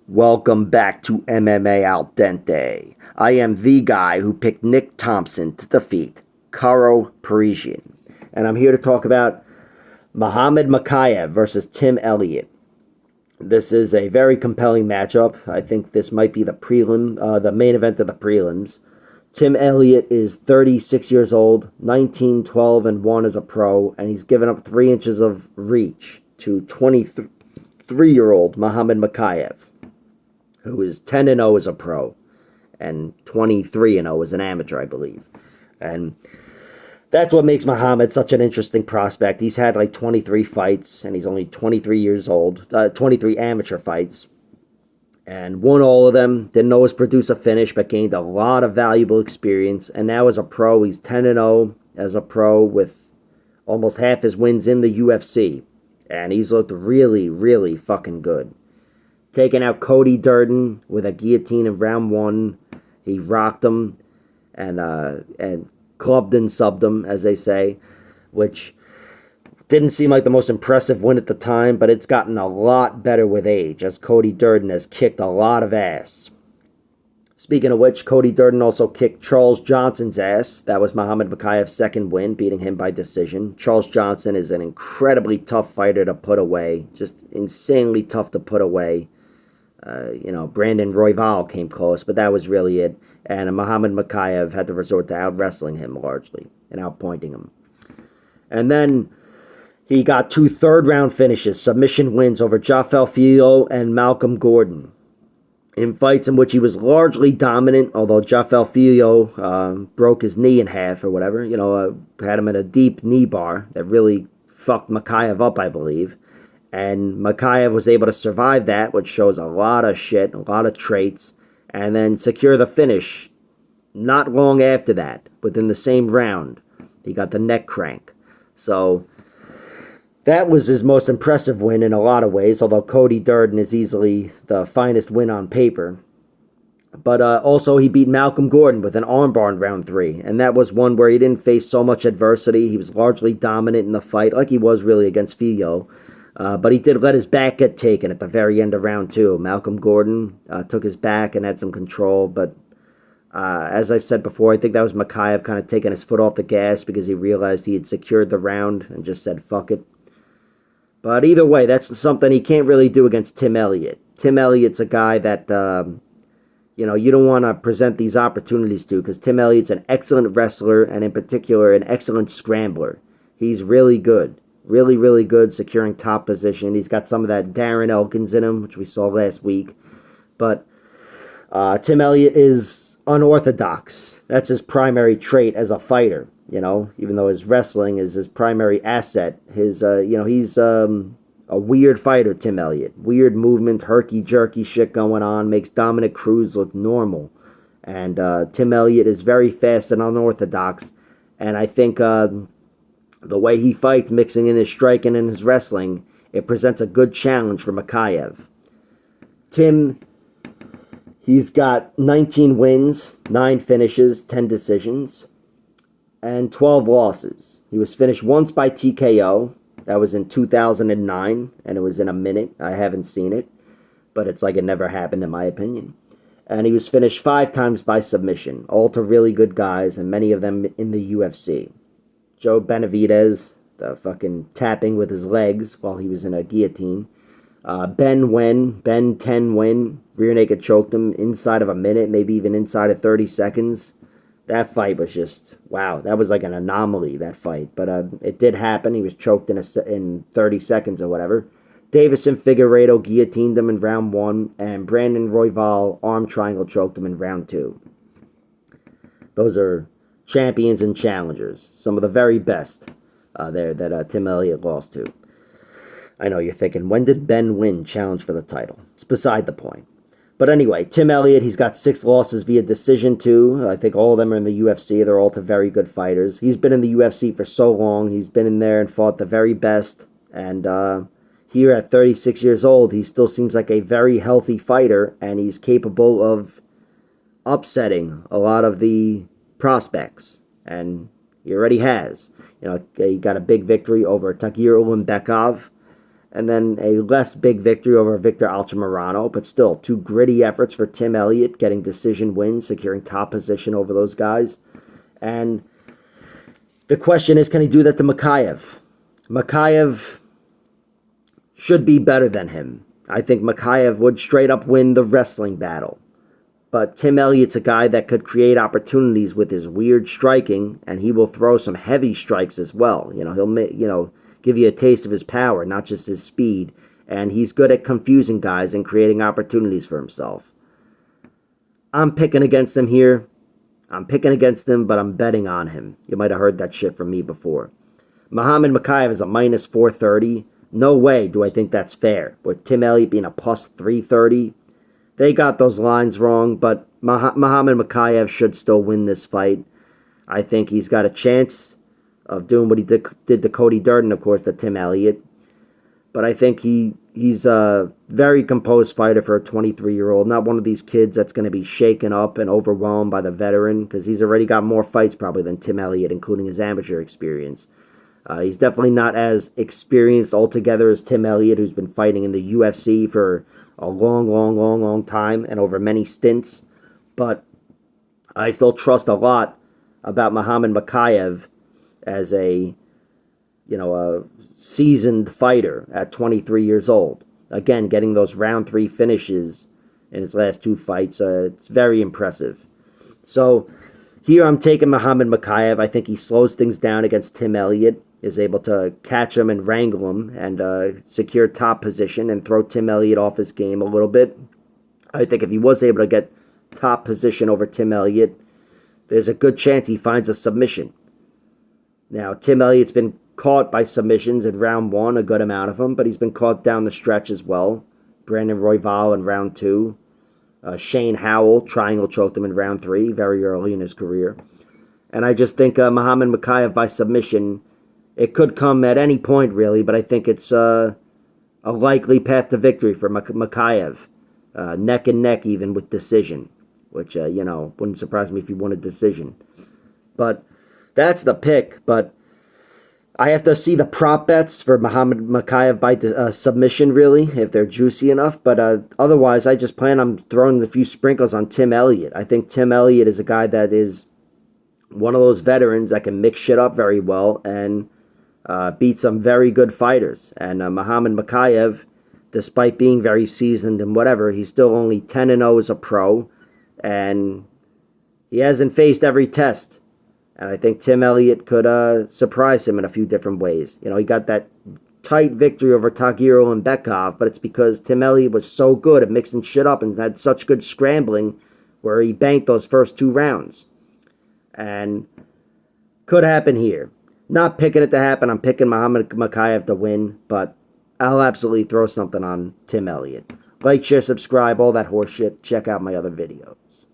Welcome back to MMA Al Dente. I am the guy who picked Nick Thompson to defeat Karo Parisian. And I'm here to talk about Mohammad Mokaev versus Tim Elliott. This is a very compelling matchup. I think this might be the main event of the prelims. Tim Elliott is 36 years old, 19, 12, and 1 as a pro, and he's given up 3 inches of reach to 23-year-old Mohammad Mokaev, who is 10-0 as a pro and 23-0 as an amateur, I believe. And that's what makes Mohammad such an interesting prospect. He's had like 23 fights, and he's only 23 years old, 23 amateur fights, and won all of them. Didn't always produce a finish, but gained a lot of valuable experience. And now as a pro, he's 10-0 as a pro with almost half his wins in the UFC. And he's looked really, really fucking good. Taking out Cody Durden with a guillotine in round 1. He rocked him and clubbed and subbed him, as they say, which didn't seem like the most impressive win at the time, but it's gotten a lot better with age, as Cody Durden has kicked a lot of ass. Speaking of which, Cody Durden also kicked Charles Johnson's ass. That was Mohammad Mokaev's second win, beating him by decision. Charles Johnson is an incredibly tough fighter to put away, just insanely tough to put away. Brandon Royval came close, but that was really it. And Mohammad Mokaev had to resort to out-wrestling him largely and out-pointing him. And then he got 2 third-round finishes, submission wins over Jafel Filho and Malcolm Gordon, in fights in which he was largely dominant, although Jafel Filho broke his knee in half or whatever. Had him in a deep knee bar that really fucked Mokaev up, I believe. And Mokaev was able to survive that, which shows a lot of shit, a lot of traits, and then secure the finish not long after that, within the same round. He got the neck crank. So that was his most impressive win in a lot of ways, although Cody Durden is easily the finest win on paper. But also he beat Malcolm Gordon with an armbar in round 3, and that was one where he didn't face so much adversity. He was largely dominant in the fight, like he was really against Filho. But he did let his back get taken at the very end of round 2. Malcolm Gordon took his back and had some control. But as I've said before, I think that was Mokaev kind of taking his foot off the gas because he realized he had secured the round and just said, fuck it. But either way, that's something he can't really do against Tim Elliott. Tim Elliott's a guy that, you don't want to present these opportunities to, because Tim Elliott's an excellent wrestler and in particular an excellent scrambler. He's really good. Really, really good, securing top position. He's got some of that Darren Elkins in him, which we saw last week. But Tim Elliott is unorthodox. That's his primary trait as a fighter, even though his wrestling is his primary asset. He's a weird fighter, Tim Elliott. Weird movement, herky-jerky shit going on, makes Dominic Cruz look normal. And Tim Elliott is very fast and unorthodox. And I think the way he fights, mixing in his striking and his wrestling, it presents a good challenge for Mokaev. Tim, he's got 19 wins, 9 finishes, 10 decisions, and 12 losses. He was finished once by TKO. That was in 2009, and it was in a minute. I haven't seen it, but it's like it never happened in my opinion. And he was finished 5 times by submission, all to really good guys, and many of them in the UFC. Joe Benavidez, the fucking tapping with his legs while he was in a guillotine. Ben 10 win, rear naked choked him inside of a minute, maybe even inside of 30 seconds. That fight was just, wow, that was like an anomaly, that fight. But it did happen. He was choked in 30 seconds or whatever. Davison Figueiredo guillotined him in round 1, and Brandon Royval arm triangle choked him in round 2. Those are champions and challengers, some of the very best there that Tim Elliott lost to. I know you're thinking, when did Ben win challenge for the title? It's beside the point. But anyway, Tim Elliott, he's got 6 losses via decision too. I think all of them are in the UFC. They're all to very good fighters. He's been in the UFC for so long. He's been in there and fought the very best. And here at 36 years old, he still seems like a very healthy fighter, and he's capable of upsetting a lot of the prospects, and he already has. He got a big victory over Tagir Ulanbekov, and then a less big victory over Victor Altamirano, but still 2 gritty efforts for Tim Elliott, getting decision wins, securing top position over those guys. And the question is, can he do that to Mokaev? Mokaev should be better than him. I think Mokaev would straight up win the wrestling battle. But Tim Elliott's a guy that could create opportunities with his weird striking, and he will throw some heavy strikes as well. He'll give you a taste of his power, not just his speed. And he's good at confusing guys and creating opportunities for himself. I'm picking against him here. I'm picking against him, but I'm betting on him. You might have heard that shit from me before. Mohammad Mokaev is a minus 430. No way do I think that's fair. With Tim Elliott being a plus 330, they got those lines wrong, but Mohammad Mokaev should still win this fight. I think he's got a chance of doing what he did to Cody Durden, of course, to Tim Elliott. But I think he's a very composed fighter for a 23-year-old. Not one of these kids that's going to be shaken up and overwhelmed by the veteran, because he's already got more fights probably than Tim Elliott, including his amateur experience. He's definitely not as experienced altogether as Tim Elliott, who's been fighting in the UFC for a long time and over many stints. But I still trust a lot about Mohammad Mokaev as a seasoned fighter at 23 years old. Again, getting those round 3 finishes in his last 2 fights, it's very impressive. So here I'm taking Mohammad Mokaev. I think he slows things down against Tim Elliott, is able to catch him and wrangle him and secure top position and throw Tim Elliott off his game a little bit. I think if he was able to get top position over Tim Elliott, there's a good chance he finds a submission. Now, Tim Elliott's been caught by submissions in round 1, a good amount of them, but he's been caught down the stretch as well. Brandon Royval in round 2. Shane Howell triangle choked him in round 3, very early in his career. And I just think Mohammad Mokaev by submission, it could come at any point, really, but I think it's a likely path to victory for Mokaev. Neck and neck, even with decision, which, wouldn't surprise me if he won a decision. But that's the pick, but I have to see the prop bets for Mohammad Mokaev by submission, really, if they're juicy enough. But otherwise, I just plan on throwing a few sprinkles on Tim Elliott. I think Tim Elliott is a guy that is one of those veterans that can mix shit up very well and beat some very good fighters. And Mohammad Mokaev, despite being very seasoned and whatever, he's still only 10-0 as a pro. And he hasn't faced every test. And I think Tim Elliott could surprise him in a few different ways. He got that tight victory over Tagiro and Bekov, but it's because Tim Elliott was so good at mixing shit up and had such good scrambling where he banked those first 2 rounds. And could happen here. Not picking it to happen. I'm picking Mohammad Mokaev to win, but I'll absolutely throw something on Tim Elliott. Like, share, subscribe, all that horse shit. Check out my other videos.